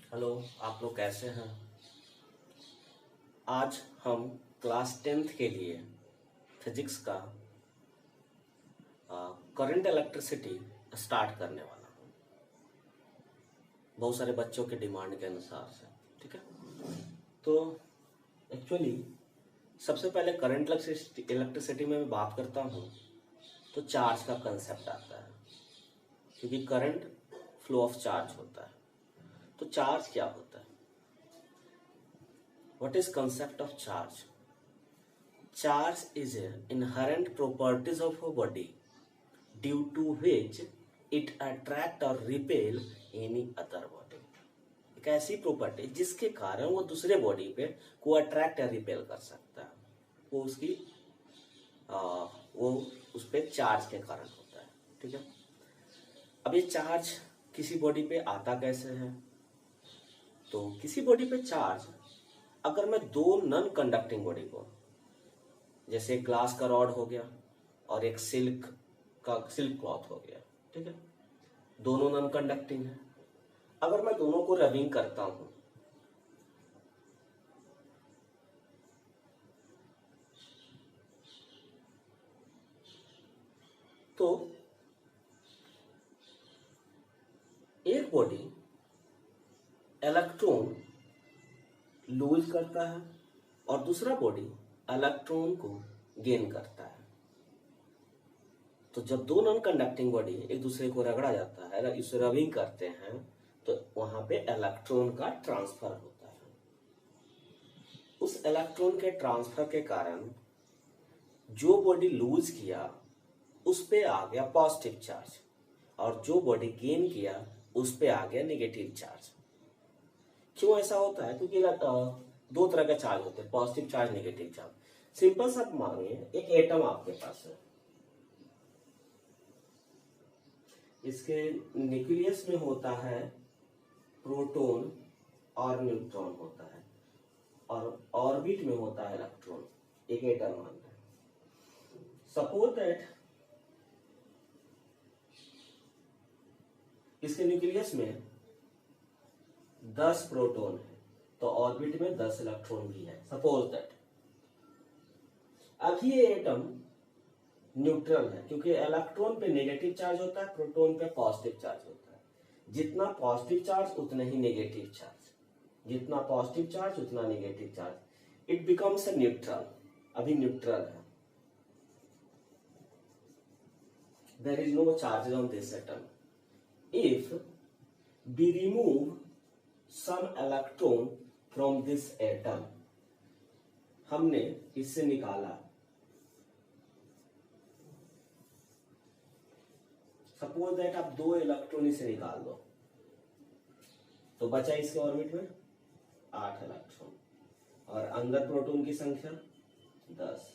Hello, आप लोग कैसे हैं। आज हम क्लास 10th के लिए फिजिक्स का करंट इलेक्ट्रिसिटी स्टार्ट करने वाला हूँ, बहुत सारे बच्चों के डिमांड के अनुसार से। ठीक है, तो एक्चुअली सबसे पहले करंट इलेक्ट्रिसिटी में मैं बात करता हूँ तो चार्ज का कंसेप्ट आता है, क्योंकि करंट फ्लो ऑफ चार्ज होता है। तो चार्ज क्या होता है? What is concept of charge? Charge is an inherent properties of a body due to which it attract or repel any other body। एक ऐसी प्रॉपर्टी जिसके कारण वो दूसरे बॉडी पे को अट्रैक्ट या रिपेल कर सकता है, वो उसकी वो उस पे चार्ज के कारण होता है। ठीक है, अब ये चार्ज किसी बॉडी पे आता कैसे है? तो किसी बॉडी पे चार्ज, अगर मैं दो नॉन कंडक्टिंग बॉडी को, जैसे एक ग्लास का रॉड हो गया और एक सिल्क क्लॉथ हो गया, ठीक है, दोनों नॉन कंडक्टिंग है। अगर मैं दोनों को रबिंग करता हूं तो एक बॉडी इलेक्ट्रॉन लूज करता है और दूसरा बॉडी इलेक्ट्रॉन को गेन करता है। तो जब दो नॉन कंडक्टिंग बॉडी एक दूसरे को रगड़ा जाता है, इसे रबिंग करते हैं, तो वहां पे इलेक्ट्रॉन का ट्रांसफर होता है। उस इलेक्ट्रॉन के ट्रांसफर के कारण जो बॉडी लूज किया उस पे आ गया पॉजिटिव चार्ज, और जो बॉडी गेन किया उस पे आ गया नेगेटिव चार्ज। क्यों ऐसा होता है? क्योंकि दो तरह के चार्ज होते हैं, positive charge, negative charge. Simple सा मानिए एक एटम आपके पास है, इसके न्यूक्लियस में होता है प्रोटॉन और न्यूट्रॉन होता है, और ऑर्बिट में होता है इलेक्ट्रॉन। एक एटम मानते हैं। सपोज दैट इसके न्यूक्लियस में 10 प्रोटॉन है, तो ऑर्बिट में 10 इलेक्ट्रॉन भी है, सपोज दैट। अब ये एटम न्यूट्रल है, क्योंकि इलेक्ट्रॉन पे नेगेटिव चार्ज होता है, प्रोटॉन पे पॉजिटिव चार्ज होता है। जितना पॉजिटिव चार्ज उतना ही नेगेटिव चार्ज, जितना पॉजिटिव चार्ज उतना negative charge. It becomes a neutral. अभी न्यूट्रल है, there is no charge on this atom. If we remove some electron from this atom, हमने इससे निकाला, सपोज दैट आप 2 इलेक्ट्रॉन इसे निकाल दो, तो बचा इसके ऑर्बिट में 8 इलेक्ट्रॉन, और अंदर प्रोटॉन की संख्या 10।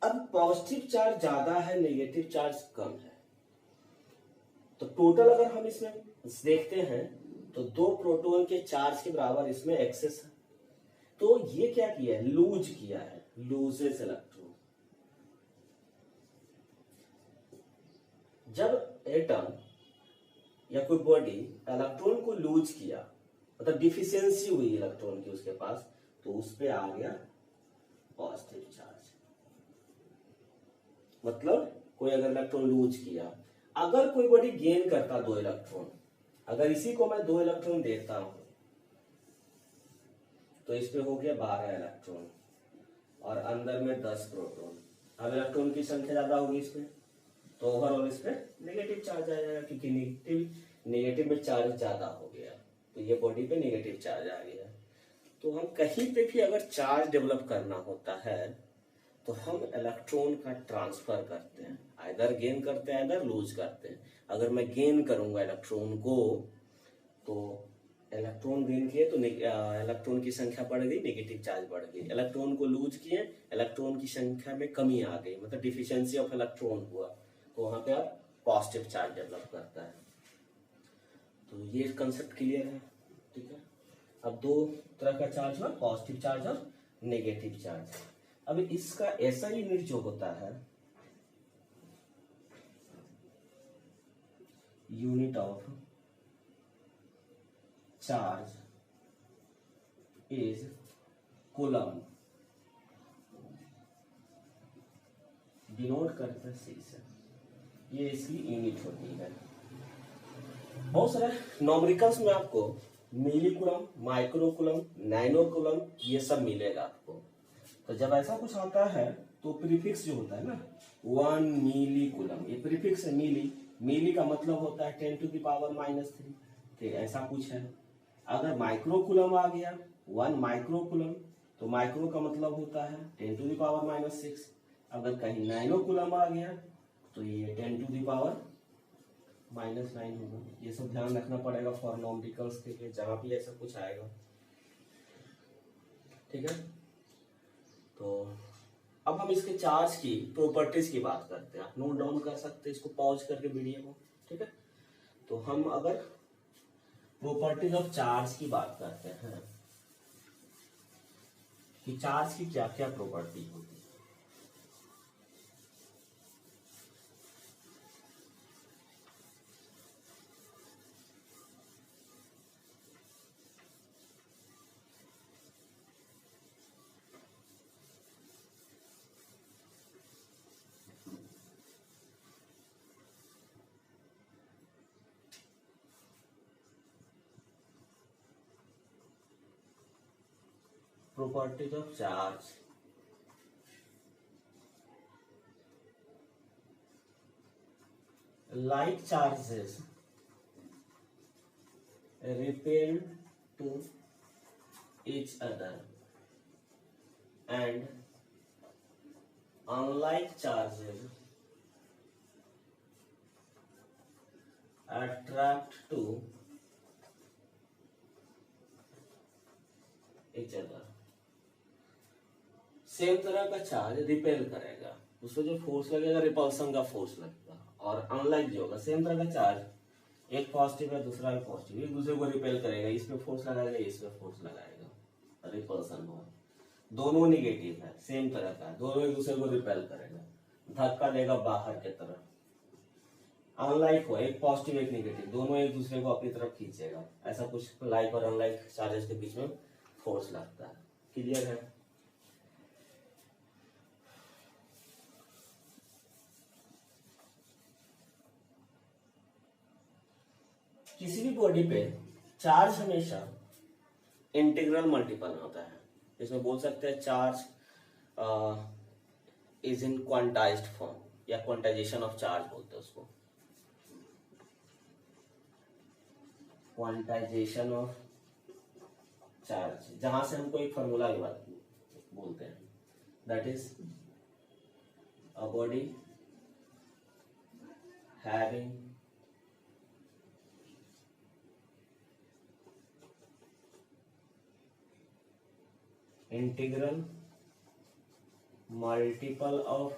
अब पॉजिटिव चार्ज ज्यादा है, नेगेटिव चार्ज कम है, तो टोटल अगर हम इसमें देखते हैं तो 2 प्रोटॉन के चार्ज के बराबर इसमें एक्सेस है। तो ये क्या किया है? लूज किया है, लूजेस इलेक्ट्रॉन। जब एटम या कोई बॉडी इलेक्ट्रॉन को लूज किया, मतलब डिफिशियंसी हुई इलेक्ट्रॉन की उसके पास, तो उस पे आ गया पॉजिटिव चार्ज। मतलब कोई अगर इलेक्ट्रॉन लूज किया, अगर कोई बॉडी गेन करता 2 इलेक्ट्रॉन, अगर इसी को मैं 2 इलेक्ट्रॉन देता हूं तो इस पे हो गया 12 इलेक्ट्रॉन और अंदर में 10 प्रोटॉन। अब इलेक्ट्रॉन की संख्या ज्यादा होगी इसमें, तो ओवरऑल इस पे नेगेटिव चार्ज आ जाएगा, क्योंकि नेगेटिव में चार्ज ज्यादा हो गया, तो ये बॉडी पे नेगेटिव चार्ज आ गया। तो हम कहीं पे भी अगर चार्ज डेवलप करना होता है तो हम इलेक्ट्रॉन का ट्रांसफर करते हैं, आइदर गेन करते हैं आइदर लूज करते हैं। अगर मैं गेन करूंगा इलेक्ट्रॉन को, तो इलेक्ट्रॉन गेन किए तो इलेक्ट्रॉन की संख्या बढ़ गई, नेगेटिव चार्ज बढ़ गई। इलेक्ट्रॉन को लूज किए, इलेक्ट्रॉन की संख्या में कमी आ गई, मतलब डिफिशियंसी ऑफ इलेक्ट्रॉन हुआ, तो वहां पे आप पॉजिटिव चार्ज डेवलप करता है। तो ये कंसेप्ट क्लियर है, ठीक है। अब 2 तरह का चार्ज हुआ, पॉजिटिव चार्ज और नेगेटिव चार्ज। अब इसका ऐसा यूनिट जो होता है, unit of charge is coulomb, denote करते हैं C से, ये इसकी यूनिट होती है। बहुत सारे नॉमरिकल्स में आपको millicoulomb, microcoulomb, nanocoulomb ये सब मिलेगा आपको। तो जब ऐसा कुछ आता है तो प्रीफिक्स जो होता है ना 1 मिली कूलम, ये प्रीफिक्स है मिली, मिली का मतलब होता है 10 टू द पावर -3, ठीक ऐसा कुछ है। अगर माइक्रो कूलम आ गया 1 माइक्रो कूलम, तो माइक्रो का मतलब होता है 10 टू द पावर -6। अगर कहीं नैनो कूलम आ गया तो ये 10 टू द पावर -9 होगा। ये सब ध्यान रखना पड़ेगा फॉर नॉमरिकल्स के लिए जहां भी ऐसा कुछ आएगा, ठीक है। तो अब हम इसके चार्ज की प्रॉपर्टीज की बात करते हैं। आप नोट डाउन कर सकते हैं इसको पॉज करके वीडियो को, ठीक है। तो हम अगर प्रॉपर्टीज ऑफ चार्ज की बात करते हैं कि चार्ज की क्या क्या प्रॉपर्टी होती है। Properties of charge. Like charges repel to each other and unlike charges attract to each other। Same तरह का चार्ज रिपेल करेगा, उसको जो फोर्स लगेगा रिपल्सन का फोर्स लगेगा। और अनलाइक जो होगा सेम तरह का चार्ज, एक पॉजिटिव है दूसरा भी पॉजिटिव, एक दूसरे को रिपेल करेगा, इस पे फोर्स लगाएगा इस पे फोर्स लगाएगा, रिपल्सन होगा। दोनों निगेटिव है सेम तरह का, दोनों एक दूसरे को रिपेल करेगा, धक्का देगा बाहर की तरफ। अनलाइक हो एक पॉजिटिव एक निगेटिव, दोनों एक दूसरे को अपनी तरफ खींचेगा। ऐसा कुछ लाइक और अनलाइक चार्जेस के बीच में फोर्स लगता है। क्लियर है? किसी भी बॉडी पे चार्ज हमेशा इंटीग्रल मल्टीपल होता है। इसमें बोल सकते हैं charge is in quantized form, या क्वांटाइजेशन ऑफ चार्ज बोलते हैं उसको, क्वांटाइजेशन ऑफ चार्ज, जहां से हमको एक फॉर्मूला की बात बोलते हैं, that is a body having integral multiple of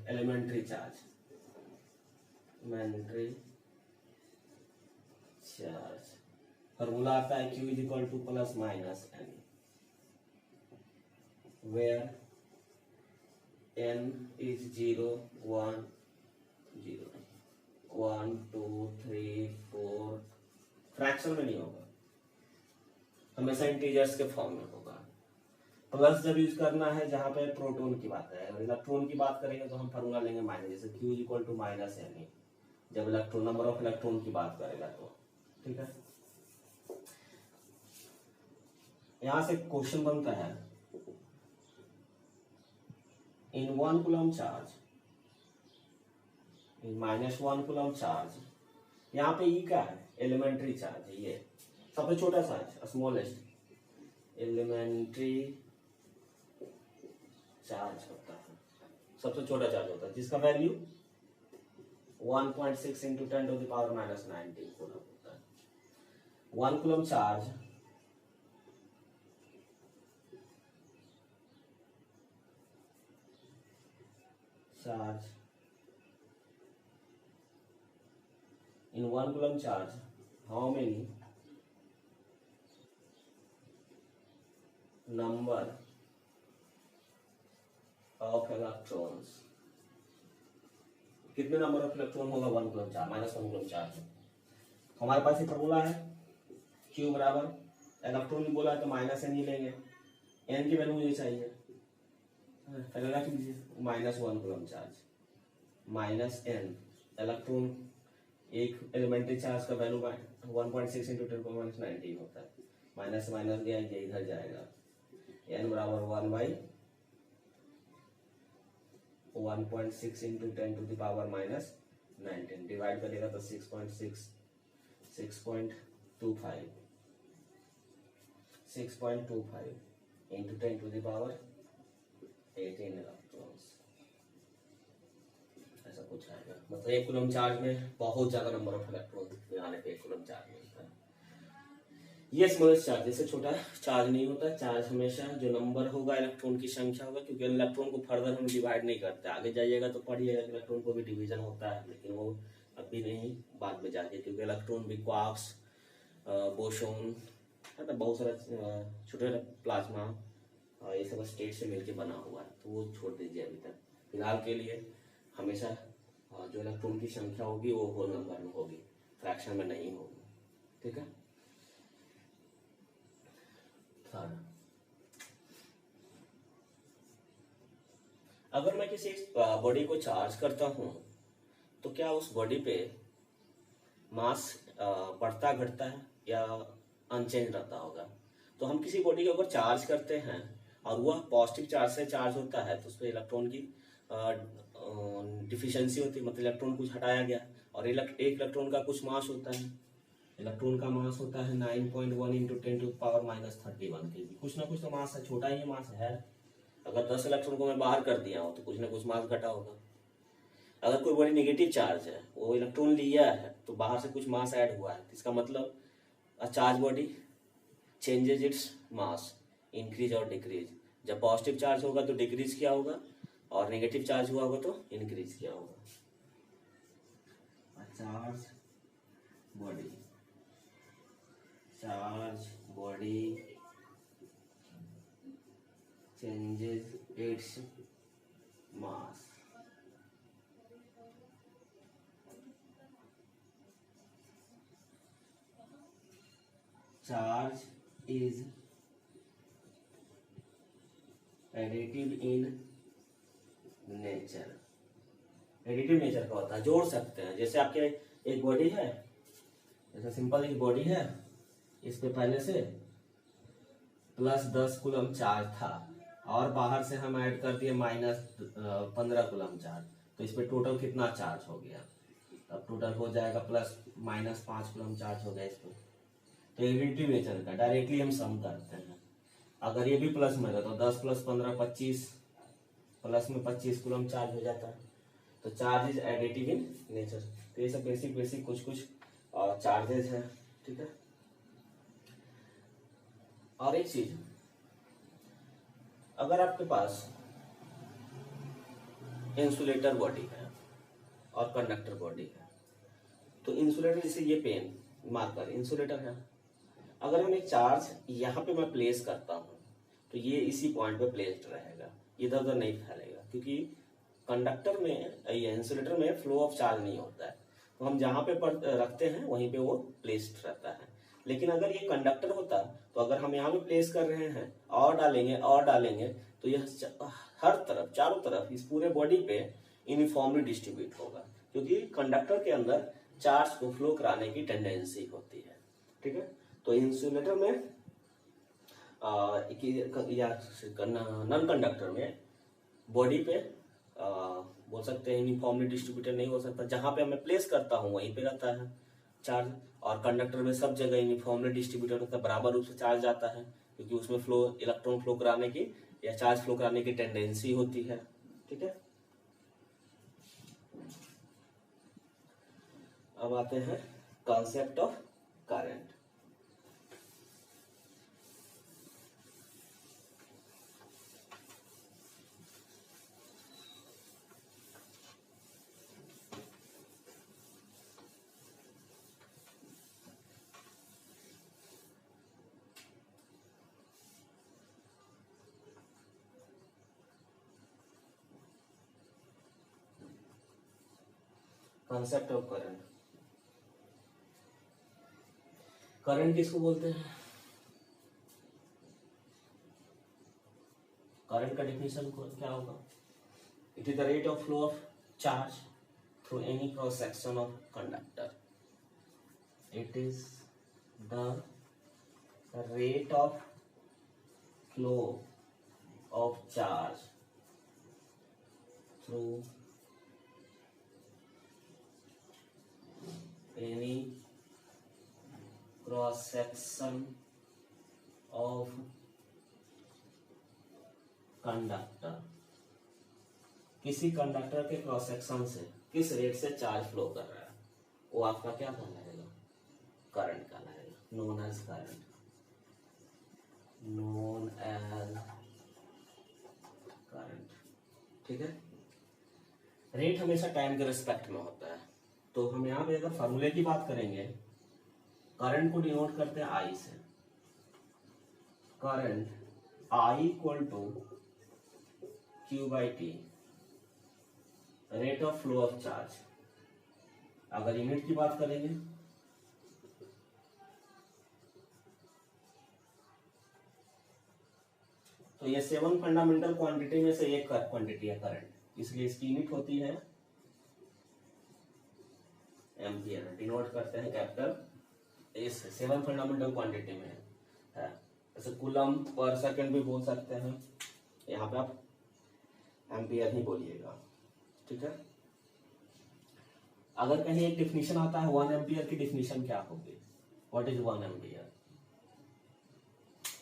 elementary charge, formula आता है Q is equal to plus minus n, where n is 0 1 0 1 2 3 4, fraction में नहीं होगा, हमेशा इंटीजर्स के फॉर्म में होगा। प्लस जब यूज करना है जहां पे प्रोटॉन की बात है, और इलेक्ट्रॉन की बात करेंगे तो हम फॉर्मूला लेंगे माइनस, जैसे Q equal to minus n, जब इलेक्ट्रॉन नंबर ऑफ इलेक्ट्रॉन की बात करेगा तो, ठीक है। यहां से क्वेश्चन बनता है, इन 1 कूलम चार्ज, इन -1 कूलम चार्ज, यहाँ पे ई क्या है, एलिमेंट्री चार्ज है, ये सबसे छोटा सा है, स्मॉलेस्ट एलिमेंट्री चार्ज होता है, सबसे छोटा चार्ज होता है, जिसका value 1.6 into 10 to the power -19 coulomb होता है। 1 coulomb charge in 1 coulomb charge, how many number of electrons कितने नंबर ऑफ इलेक्ट्रॉन होगा, 1 कूलम चार्ज, -1 कूलम चार्ज। हमारे पास ये फॉर्मूला है, Q बराबर इलेक्ट्रॉन भी बोला है तो -n ही लेंगे, n की वैल्यू मुझे चाहिए, पहले रख लीजिए -1 कूलम चार्ज -n इलेक्ट्रॉन, एक एलिमेंट्री चार्ज का वैल्यू 1.6 × 10⁻19 होता है, माइनस माइनस गया ये इधर जाएगा, n बराबर 1/1.6 × 10⁻19 डिवाइड करेगा तो 6.25 × 10⁻18 इलेक्ट्रॉन्स, ऐसा कुछ आएगा। मतलब 1 कूलम चार्ज में बहुत ज्यादा नंबर ऑफ इलेक्ट्रॉन आने पे 1 कूलम चार्ज मिलता है। ये स्मॉलेस्ट चार्ज, इससे छोटा चार्ज नहीं होता। चार्ज हमेशा जो नंबर होगा इलेक्ट्रॉन की संख्या होगा, क्योंकि इलेक्ट्रॉन को फर्दर हम डिवाइड नहीं करते, आगे जाइएगा तो पढ़िएगा इलेक्ट्रॉन को भी डिवीजन होता है, लेकिन वो अभी नहीं, बाद में जाके, क्योंकि इलेक्ट्रॉन भी क्वार्क्स, बोसोन, मतलब बहुत सारा छोटे प्लाज्मा, ये सब स्टेट से मिलकर बना हुआ है, तो वो छोड़ दीजिए अभी तक। फिलहाल के लिए हमेशा जो इलेक्ट्रॉन की संख्या होगी वो होल नंबर में होगी, फ्रैक्शन में नहीं होगी, ठीक है। अगर मैं किसी बॉडी को चार्ज करता हूं तो क्या उस बॉडी पे मास बढ़ता घटता है या अनचेंज रहता होगा? तो हम किसी बॉडी के ऊपर चार्ज करते हैं और वह पॉजिटिव चार्ज से चार्ज होता है तो उसमें इलेक्ट्रॉन की डिफिशियंसी होती है, मतलब इलेक्ट्रॉन कुछ हटाया गया, और एक इलेक्ट्रॉन का कुछ मास होता है, इलेक्ट्रॉन का मास होता है 9.1 × 10⁻31 kg, कुछ ना कुछ तो मास है, छोटा ही मास है। अगर 10 इलेक्ट्रॉन को मैं बाहर कर दिया हूँ तो कुछ ना कुछ मास घटा होगा। अगर कोई बड़ी नेगेटिव चार्ज है, वो इलेक्ट्रॉन लिया है तो बाहर से कुछ मास ऐड हुआ है, इसका मतलब a charge body changes its mass, increase और डिक्रीज। जब पॉजिटिव चार्ज होगा तो डिक्रीज किया होगा, और नेगेटिव चार्ज हुआ होगा तो इंक्रीज किया होगा। Charge body changes its mass, charge is additive in nature. Additive nature का होता है, जोड़ सकते हैं। जैसे आपके एक बॉडी है, जैसे सिंपल एक बॉडी है, इस पे पहले से +10 कूलम चार्ज था और बाहर से हम ऐड कर दिए -15 कूलम चार्ज, तो इस पे टोटल कितना चार्ज हो गया? तब टोटल हो जाएगा +-5 कूलम चार्ज हो गया इस पे। तो एडिटिव नेचर का डायरेक्टली हम सम करते हैं। अगर ये भी प्लस में था तो 10 + 15 25, प्लस में 25 कूलम चार्ज हो जाता है, तो charge is additive in nature. तो ये सब बेसिक कुछ चार्जेस हैं, ठीक है। और एक चीज, अगर आपके पास इंसुलेटर बॉडी है और कंडक्टर बॉडी है, तो इंसुलेटर, जैसे ये पेन मार्कर इंसुलेटर है, अगर हम एक चार्ज यहाँ पे मैं प्लेस करता हूँ तो ये इसी पॉइंट पे प्लेस्ड रहेगा, इधर उधर नहीं फैलेगा, क्योंकि कंडक्टर में या इंसुलेटर में फ्लो ऑफ चार्ज नहीं होता है, तो हम जहाँ पे रखते हैं वहीं पे वो प्लेस्ड रहता है। लेकिन अगर ये कंडक्टर होता तो अगर हम यहाँ पे प्लेस कर रहे हैं और डालेंगे तो यह हर तरफ, चारों तरफ, इस पूरे बॉडी पे यूनिफॉर्मली डिस्ट्रीब्यूट होगा, क्योंकि कंडक्टर के अंदर चार्ज को फ्लो कराने की टेंडेंसी होती है, ठीक है। तो इंसुलेटर में या नॉन कंडक्टर में बॉडी पे बोल सकते हैं यूनिफॉर्मली डिस्ट्रीब्यूटेड नहीं हो सकता, जहां पे मैं प्लेस करता हूँ वहीं पे रहता है चार्ज, और कंडक्टर में सब जगह यूनिफॉर्मली डिस्ट्रीब्यूटेड होता है, बराबर रूप से चार्ज जाता है, क्योंकि उसमें इलेक्ट्रॉन फ्लो कराने की या चार्ज फ्लो कराने की टेंडेंसी होती है, ठीक है। अब आते हैं concept of current. Concept of current. Current किसको बोलते हैं? करंट का डेफिनेशन क्या होगा? It is the rate of flow of charge through any cross section of conductor. It is the rate of flow of charge through any cross section of conductor। किसी conductor के cross section से किस rate से charge flow कर रहा है, वो आपका क्या कहलाएगा? करंट कहलाएगा, known as current, known as current. ठीक है, रेट हमेशा टाइम के रिस्पेक्ट में होता है। तो हम यहाँ पे अगर फॉर्मूले की बात करेंगे, करंट को डिनोट करते हैं आई से। Current I equal to Q by T, rate of flow of charge. अगर यूनिट की बात करेंगे तो ये 7 फंडामेंटल क्वांटिटी में से एक क्वांटिटी है करंट, इसलिए इसकी यूनिट होती है एम्पियर। डिनोट करते हैं कैपिटल इस 7 फंडामेंटल क्वांटिटी में है। जैसे कूलम पर सेकंड भी बोल सकते हैं, यहाँ पे आप एम्पियर ही बोलिएगा। ठीक है, अगर कहीं एक डिफिनीशन आता है 1 एम्पियर की डिफिनीशन क्या होगी? What is 1 ampere?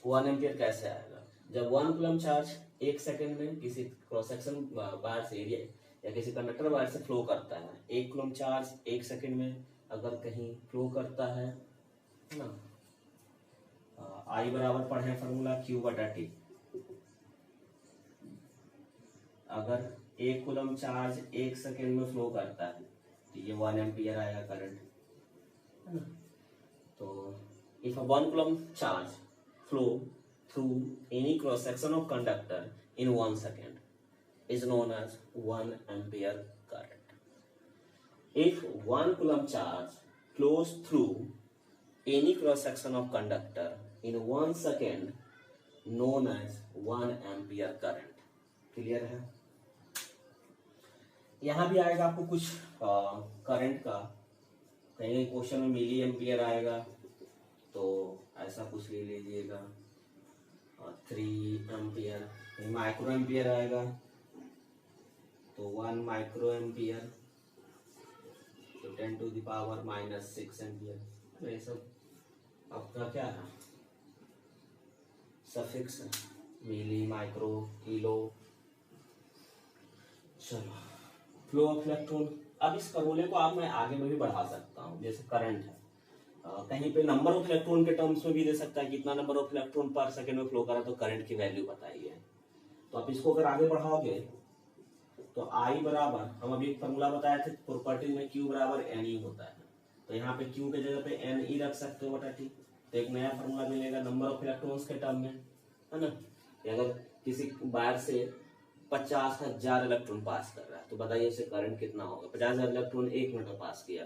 1 एम्पियर कैसे आएगा? जब 1 कूलम चार्ज 1 सेकंड में किसी क्रॉस सेक्शन वायर से एरिया या किसी कंडक्टर वायर से फ्लो करता है, 1 कूलम चार्ज 1 सेकंड में अगर कहीं फ्लो करता है ना, आई बराबर पढ़े फॉर्मूला क्यू बटा टी। अगर 1 कूलम चार्ज 1 सेकंड में फ्लो करता है तो ये 1 एम्पियर आएगा करंट, है ना। तो if 1 coulomb charge flow through any cross section of conductor in 1 second is known as 1 ampere current. If 1 coulomb charge flows through any cross section of conductor in 1 second, known as 1 ampere current. Clear है? यहाँ भी आएगा आपको कुछ current का, कहीं question में milli ampere आएगा तो ऐसा कुछ ले लीजिएगा, 3 एम्पियर। माइक्रो एम्पियर आएगा तो 1 माइक्रो एम्पियर, तो 10 टू द पावर -6 एम्पियर। तो ये सब आपका क्या है? सफिक्स है, मिली, माइक्रो, किलो। चलो, फ्लो ऑफ इलेक्ट्रॉन। अब इस फॉर्मूले को आप मैं आगे में भी बढ़ा सकता हूँ, जैसे करंट है, कहीं पे नंबर ऑफ इलेक्ट्रॉन के टर्म्स में भी दे सकता है, कितना नंबर ऑफ इलेक्ट्रॉन पर सेकंड में फ्लो करा तो करंट की वैल्यू बताइए। तो आप इसको अगर आगे बढ़ाओगे तो आई बराबर, हम अभी एक फॉर्मूला बताए थे प्रॉपर्टी में, क्यू बराबर एन ई होता है, तो यहाँ पे क्यू के जगह पे एन ई रख सकते हो बटा टी। तो एक नया फॉर्मूला मिलेगा नंबर ऑफ इलेक्ट्रॉन्स के टर्म में, है ना। अगर किसी वायर से 50,000 इलेक्ट्रॉन पास कर रहा है तो बताइए इसे करंट कितना होगा? 50,000 इलेक्ट्रॉन 1 मिनट में पास किया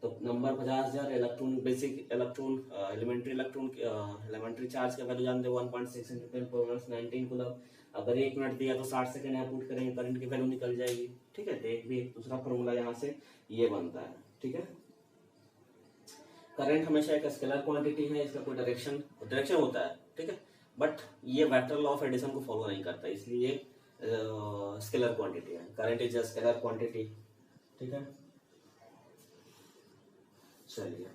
तो number 50,000 electron, basic electron, elementary charge का वैल्यू जानते हैं 1.6 × 10⁻19 कूलम। अगर 1 मिनट दिया तो 60 सेकंड यहाँ पुट करेंगे, करंट की वैल्यू निकल जाएगी। ठीक है, तो एक भी दूसरा फॉर्मूला यहाँ से ये बनता है। ठीक है, करंट हमेशा एक स्केलर क्वांटिटी है, इसका कोई डायरेक्शन होता है। ठीक है, बट ये वेक्टर लॉ ऑफ एडिशन को फॉलो नहीं करता, इसलिए स्केलर क्वांटिटी है। Current is a scalar quantity. ठीक है, चलिए।